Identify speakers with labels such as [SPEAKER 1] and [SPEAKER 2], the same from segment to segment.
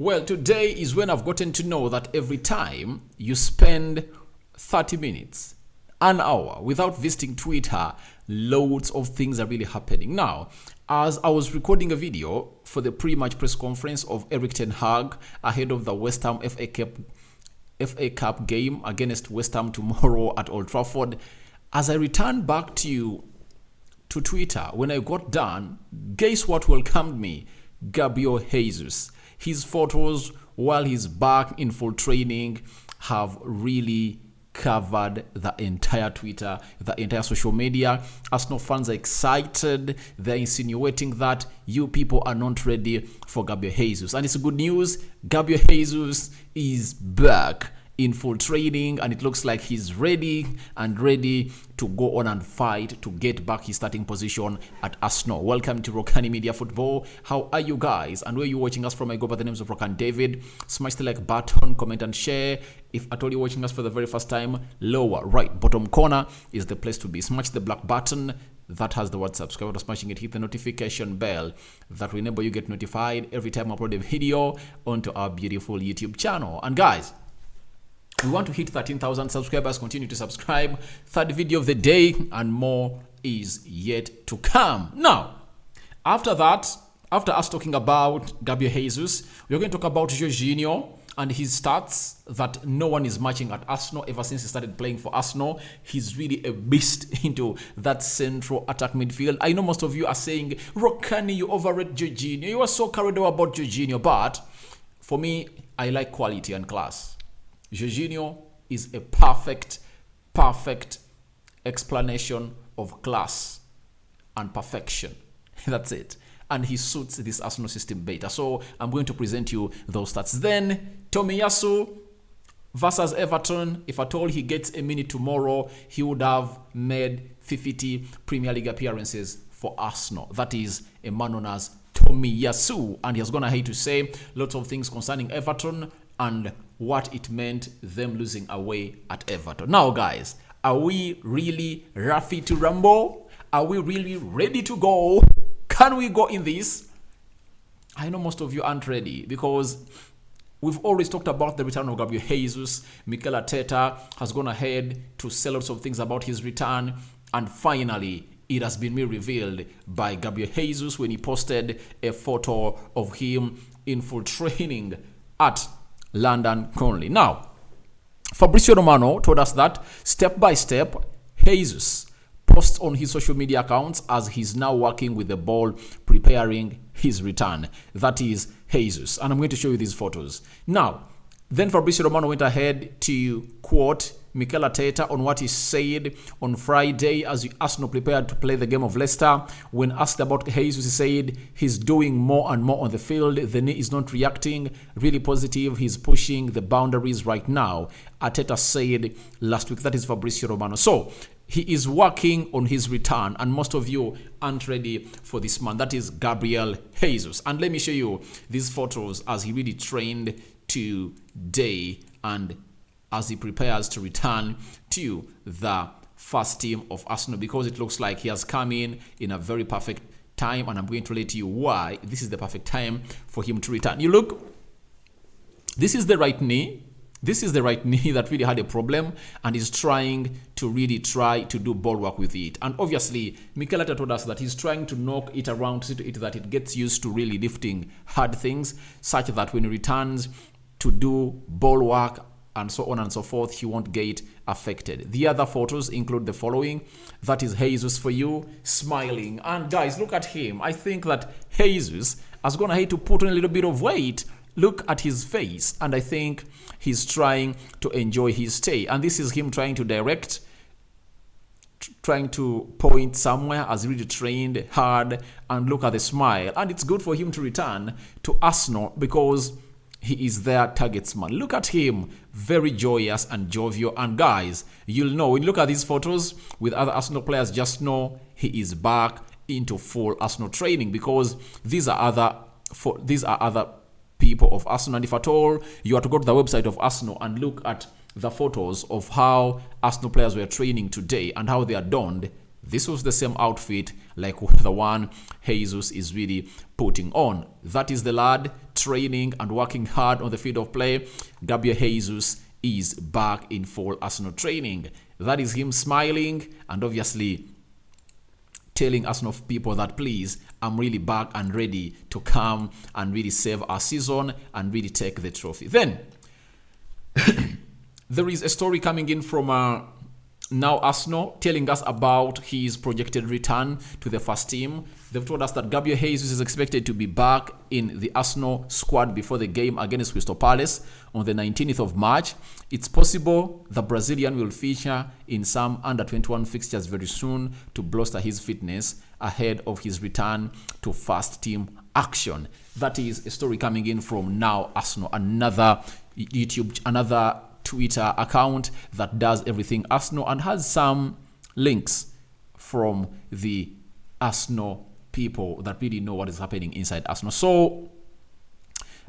[SPEAKER 1] Well, today is when I've gotten to know that every time you spend 30 minutes, an hour without visiting Twitter, loads of things are really happening. Now, as I was recording a video for the pre-match press conference of Erik ten Hag ahead of the West Ham FA Cup game against West Ham tomorrow at Old Trafford, as I returned back to Twitter, when I got done, guess what welcomed me? Gabriel Jesus. His photos while he's back in full training have really covered the entire Twitter, the entire social media. Arsenal fans are excited. They're insinuating that you people are not ready for Gabriel Jesus. And it's good news. Gabriel Jesus is back in full training, and it looks like he's ready to go on and fight to get back his starting position at Arsenal. Welcome to Rokani Media Football. How are you guys? And where are you watching us from? I go by the names of Rokani David. Smash the like button, comment and share. If at all you're watching us for the very first time, lower right bottom corner is the place to be. Smash the black button that has the word subscribe. After smashing it, hit the notification bell that will enable you get notified every time I upload a video onto our beautiful YouTube channel. And guys, we want to hit 13,000 subscribers. Continue to subscribe. Third video of the day, and more is yet to come. Now, after that, after us talking about Gabriel Jesus, we're going to talk about Jorginho and his stats that no one is matching at Arsenal ever since he started playing for Arsenal. He's really a beast into that central attack midfield. I know most of you are saying, Rokani, you overrate Jorginho. You are so carried away about Jorginho. But for me, I like quality and class. Jorginho is a perfect explanation of class and perfection. That's it. And he suits this Arsenal system better. So I'm going to present you those stats. Then Tomiyasu versus Everton. If at all he gets a minute tomorrow, he would have made 50 Premier League appearances for Arsenal. That is a man known as Tomiyasu. And he has gone ahead to say lots of things concerning Everton and what it meant them losing away at Everton. Now, guys, are we really ready to rumble? Are we really ready to go? Can we go in this? I know most of you aren't ready because we've always talked about the return of Gabriel Jesus. Mikel Arteta has gone ahead to say lots of things about his return, and finally, it has been revealed by Gabriel Jesus when he posted a photo of him in full training at London currently. Now, Fabrizio Romano told us that step by step, Jesus posts on his social media accounts as he's now working with the ball, preparing his return. That is Jesus. And I'm going to show you these photos. Now, then Fabrizio Romano went ahead to quote Mikel Arteta on what he said on Friday as Arsenal prepared to play the game of Leicester. When asked about Jesus, he said he's doing more and more on the field. The knee is not reacting. Really positive. He's pushing the boundaries right now, Arteta said last week. That is Fabrizio Romano. So he is working on his return, and most of you aren't ready for this man. That is Gabriel Jesus. And let me show you these photos as he really trained today and as he prepares to return to the first team of Arsenal, because it looks like he has come in a very perfect time, and I'm going to let you why this is the perfect time for him to return. You look, this is the right knee. This is the right knee that really had a problem, and he's trying to do ball work with it. And obviously, Mikel Arteta told us that he's trying to knock it around, see to it that it gets used to really lifting hard things, such that when he returns to do ball work and so on and so forth, he won't get affected. The other photos include the following. That is Jesus for you, smiling. And guys, look at him. I think that Jesus has gone ahead to put on a little bit of weight. Look at his face, and I think he's trying to enjoy his stay. And this is him trying to direct, trying to point somewhere as he really trained hard, and look at the smile. And it's good for him to return to Arsenal because he is their targetsman. Look at him, very joyous and jovial. And guys, you'll know when you look at these photos with other Arsenal players, just know he is back into full Arsenal training, because these are other people of Arsenal. And if at all you are to go to the website of Arsenal and look at the photos of how Arsenal players were training today and how they are donned, This was the same outfit like the one Jesus is really putting on. That is the lad training and working hard on the field of play. Gabriel Jesus is back in full Arsenal training. That is him smiling and obviously telling Arsenal people that please, I'm really back and ready to come and really save our season and really take the trophy. Then there is a story coming in from now Arsenal telling us about his projected return to the first team. They've told us that Gabriel Jesus is expected to be back in the Arsenal squad before the game against Crystal Palace on the 19th of March. It's possible the Brazilian will feature in some under-21 fixtures very soon to bolster his fitness ahead of his return to first team action. That is a story coming in from now Arsenal, another Twitter account that does everything Arsenal and has some links from the Arsenal people that really know what is happening inside Arsenal. So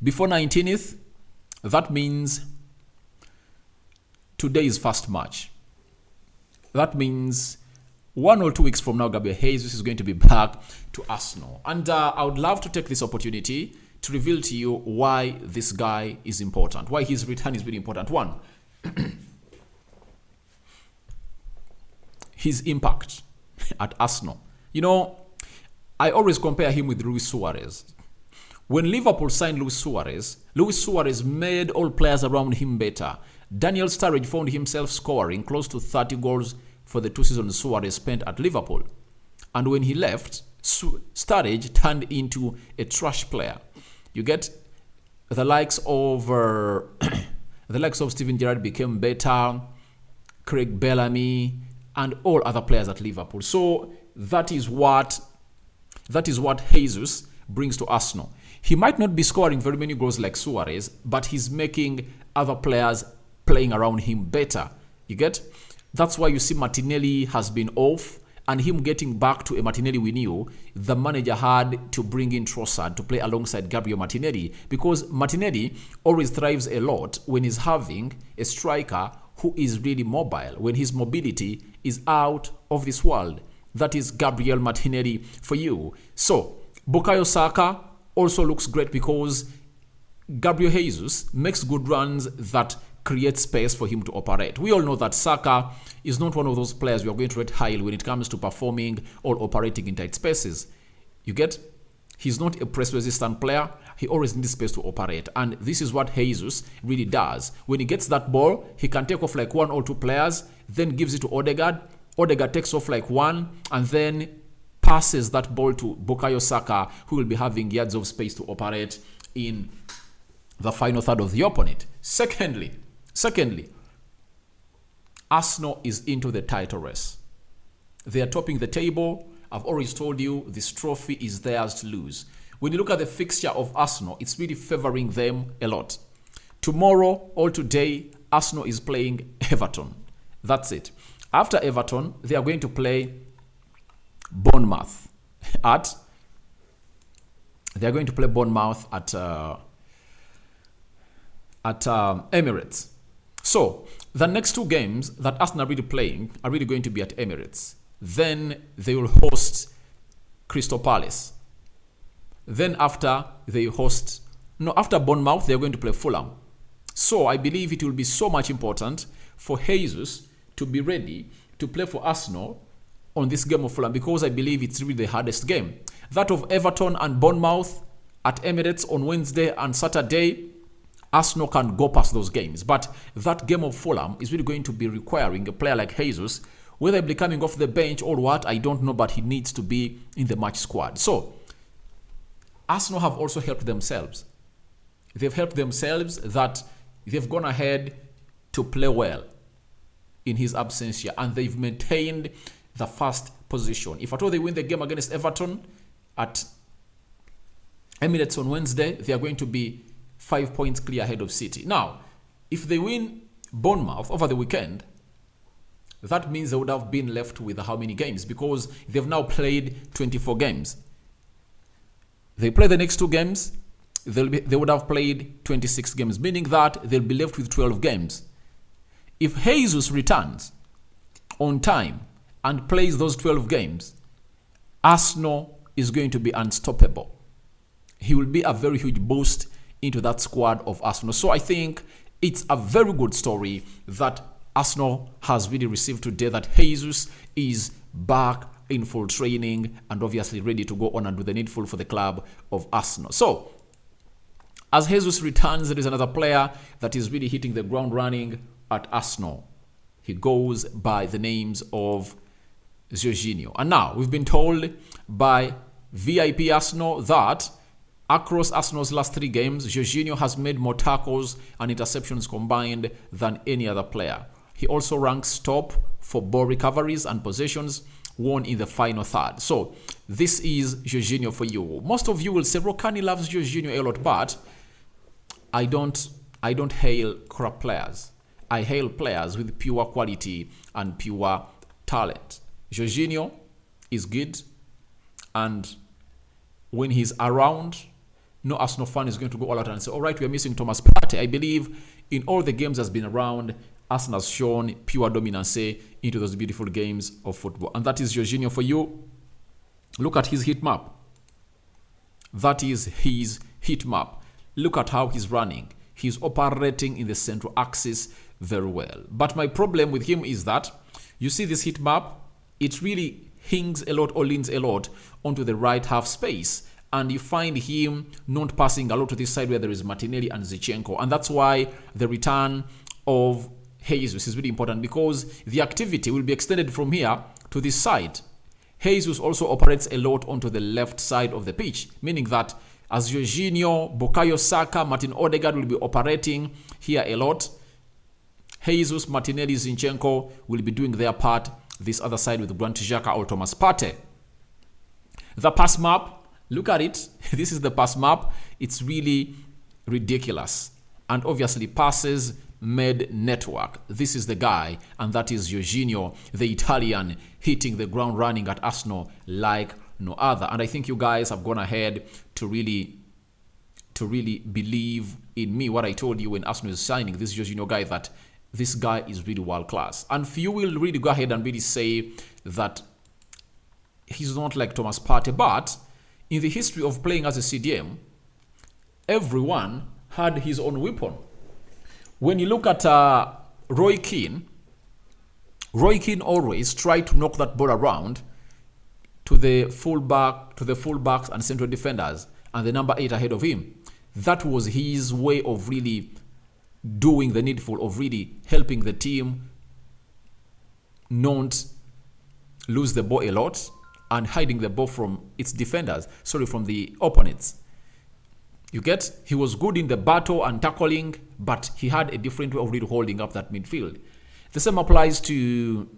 [SPEAKER 1] before 19th, that means today's first match. That means 1 or 2 weeks from now, Gabriel Jesus is going to be back to Arsenal. And I would love to take this opportunity to reveal to you why this guy is important, why his return is really important. One, his impact at Arsenal. You know, I always compare him with Luis Suarez. When Liverpool signed Luis Suarez made all players around him better. Daniel Sturridge found himself scoring close to 30 goals for the 2 seasons Suarez spent at Liverpool. And when he left, Sturridge turned into a trash player. You get the likes of Steven Gerrard became better, Craig Bellamy, and all other players at Liverpool. So that is what Jesus brings to Arsenal. He might not be scoring very many goals like Suarez, but he's making other players playing around him better. You get? That's why you see Martinelli has been off, and him getting back to a Martinelli we knew, the manager had to bring in Trossard to play alongside Gabriel Martinelli, because Martinelli always thrives a lot when he's having a striker who is really mobile, when his mobility is out of this world. That is Gabriel Martinelli for you. So, Bukayo Saka also looks great because Gabriel Jesus makes good runs that create space for him to operate. We all know that Saka is not one of those players we are going to rate highly when it comes to performing or operating in tight spaces. You get? He's not a press-resistant player. He always needs space to operate. And this is what Jesus really does. When he gets that ball, he can take off like 1 or 2 players, then gives it to Odegaard. Odegaard takes off like 1, and then passes that ball to Bukayo Saka, who will be having yards of space to operate in the final third of the opponent. Secondly, Arsenal is into the title race. They are topping the table. I've always told you this trophy is theirs to lose. When you look at the fixture of Arsenal, it's really favoring them a lot. Tomorrow or today, Arsenal is playing Everton. That's it. After Everton, they are going to play Bournemouth at Emirates. So the next 2 games that Arsenal are really playing are really going to be at Emirates. Then they will host Crystal Palace. Then after Bournemouth, they are going to play Fulham. So I believe it will be so much important for Jesus to be ready to play for Arsenal on this game of Fulham, because I believe it's really the hardest game. That of Everton and Bournemouth at Emirates on Wednesday and Saturday, Arsenal can go past those games. But that game of Fulham is really going to be requiring a player like Jesus, whether he'll be coming off the bench or what, I don't know, but he needs to be in the match squad. So Arsenal have also helped themselves. They've helped themselves that they've gone ahead to play well in his absence here, and they've maintained the first position. If at all they win the game against Everton at Emirates on Wednesday, they are going to be 5 points clear ahead of City. Now, if they win Bournemouth over the weekend, that means they would have been left with how many games? Because they've now played 24 games. They play the next 2 games, they would have played 26 games, meaning that they'll be left with 12 games. If Jesus returns on time and plays those 12 games, Arsenal is going to be unstoppable. He will be a very huge boost into that squad of Arsenal. So I think it's a very good story that Arsenal has really received today, that Jesus is back in full training and obviously ready to go on and do the needful for the club of Arsenal. So as Jesus returns, there is another player that is really hitting the ground running at Arsenal. He goes by the names of Jorginho. And now we've been told by VIP Arsenal that across Arsenal's last 3 games, Jorginho has made more tackles and interceptions combined than any other player. He also ranks top for ball recoveries and possessions won in the final third. So this is Jorginho for you. Most of you will say Rokani loves Jorginho a lot, but I don't hail crap players. I hail players with pure quality and pure talent. Jorginho is good, and when he's around, no Arsenal fan is going to go all out and say, all right, we are missing Thomas Partey. I believe in all the games that's been around, Arsenal has shown pure dominance into those beautiful games of football. And that is Jorginho for you. Look at his heat map. That is his heat map. Look at how he's running. He's operating in the central axis very well. But my problem with him is that, you see this heat map, it really hangs a lot or leans a lot onto the right half space. And you find him not passing a lot to this side where there is Martinelli and Zinchenko. And that's why the return of Jesus is really important, because the activity will be extended from here to this side. Jesus also operates a lot onto the left side of the pitch, meaning that as Jorginho, Bukayo Saka, Martin Odegaard will be operating here a lot, Jesus, Martinelli, Zinchenko will be doing their part this other side with Granit Xhaka or Thomas Partey. The pass map, look at it. This is the pass map. It's really ridiculous. And obviously passes made network. This is the guy, and that is Jorginho, the Italian, hitting the ground running at Arsenal like no other. And I think you guys have gone ahead to really believe in me, what I told you when Arsenal is signing this Jorginho guy, that this guy is really world class. And few will really go ahead and really say that he's not like Thomas Partey, but in the history of playing as a CDM, everyone had his own weapon. When you look at Roy Keane always tried to knock that ball around to the fullbacks and central defenders and the number 8 ahead of him. That was his way of really doing the needful, of really helping the team not lose the ball a lot and hiding the ball from its defenders, from the opponents. You get? He was good in the battle and tackling, but he had a different way of really holding up that midfield. The same applies to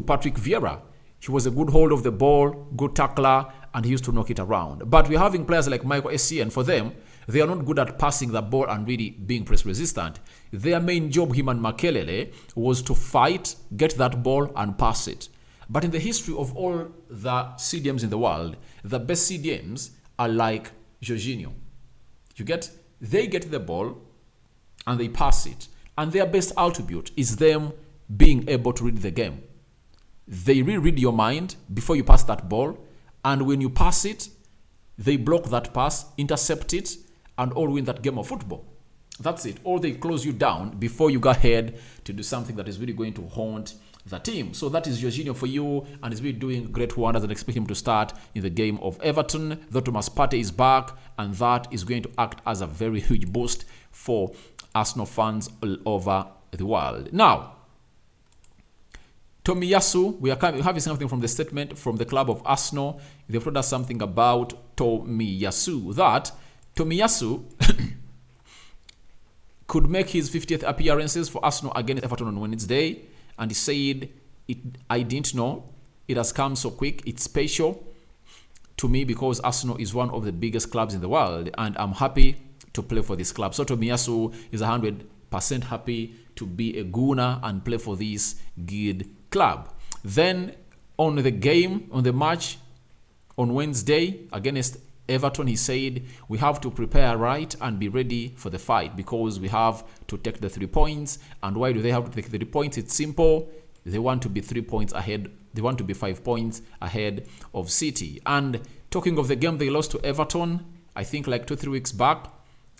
[SPEAKER 1] Patrick Vieira. He was a good hold of the ball, good tackler, and he used to knock it around. But we're having players like Michael Essien. For them, they are not good at passing the ball and really being press resistant. Their main job, him and Makelele, was to fight, get that ball, and pass it. But in the history of all the CDMs in the world, the best CDMs are like Jorginho. You get? They get the ball and they pass it. And their best attribute is them being able to read the game. They really read your mind before you pass that ball. And when you pass it, they block that pass, intercept it, and all win that game of football. That's it. Or they close you down before you go ahead to do something that is really going to haunt the team. So that is Jorginho for you, and he's really doing great wonders, and expect him to start in the game of Everton. Though Thomas Partey is back, and that is going to act as a very huge boost for Arsenal fans all over the world. Now, Tomiyasu, we are having something from the statement from the club of Arsenal. They've told us something about Tomiyasu, that Tomiyasu could make his 50th appearances for Arsenal against Everton on Wednesday. And he said, I didn't know. It has come so quick. It's special to me because Arsenal is one of the biggest clubs in the world. And I'm happy to play for this club. So Tomiyasu is 100% happy to be a Gooner and play for this good club. Then on the match on Wednesday against Everton, he said, we have to prepare right and be ready for the fight because we have to take the 3 points. And why do they have to take the 3 points? It's simple. They want to be 3 points ahead. They want to be 5 points ahead of City. And talking of the game they lost to Everton, I think like 2-3 weeks back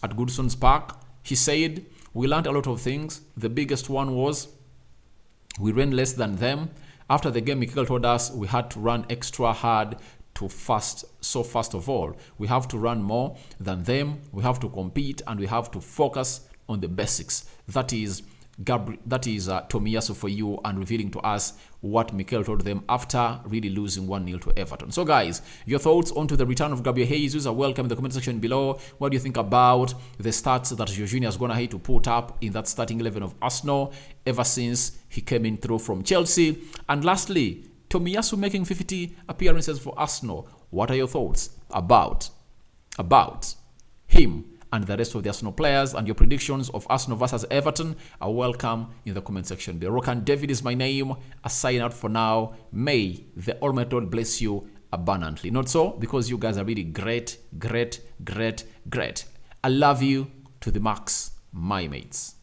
[SPEAKER 1] at Goodson's Park, he said, we learned a lot of things. The biggest one was we ran less than them. After the game, Mikel told us we had to run extra hard to fast. So first of all, we have to run more than them. We have to compete and we have to focus on the basics. That is Tomiyasu for you, and revealing to us what Mikel told them after really losing 1-0 to Everton. So guys, your thoughts onto the return of Gabriel Jesus are welcome in the comment section below. What do you think about the stats that Jorginho has gone ahead to put up in that starting 11 of Arsenal ever since he came in through from Chelsea? And lastly, Tomiyasu making 50 appearances for Arsenal. What are your thoughts about him and the rest of the Arsenal players, and your predictions of Arsenal versus Everton are welcome in the comment section below. Rokani David is my name. A sign out for now. May the Almighty God bless you abundantly. Not so, because you guys are really great. I love you to the max, my mates.